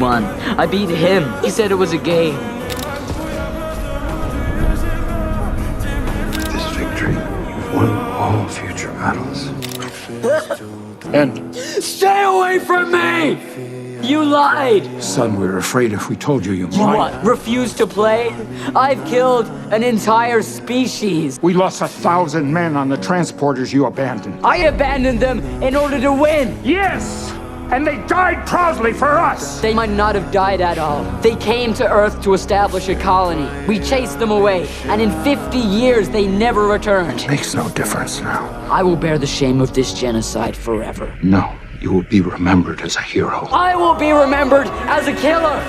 won. I beat him. He said it was a game. This victory, you've won all future battles. And Stay away from me! You lied! son, we were afraid if we told you you might. What? Refuse to play? I've killed an entire species. We lost 1,000 men on the transporters you abandoned. I abandoned them in order to win. Yes! And they died proudly for us! They might not have died at all. They came to Earth to establish a colony. We chased them away, and in 50 years they never returned. Makes no difference now. I will bear the shame of this genocide forever. No, you will be remembered as a hero. I will be remembered as a killer!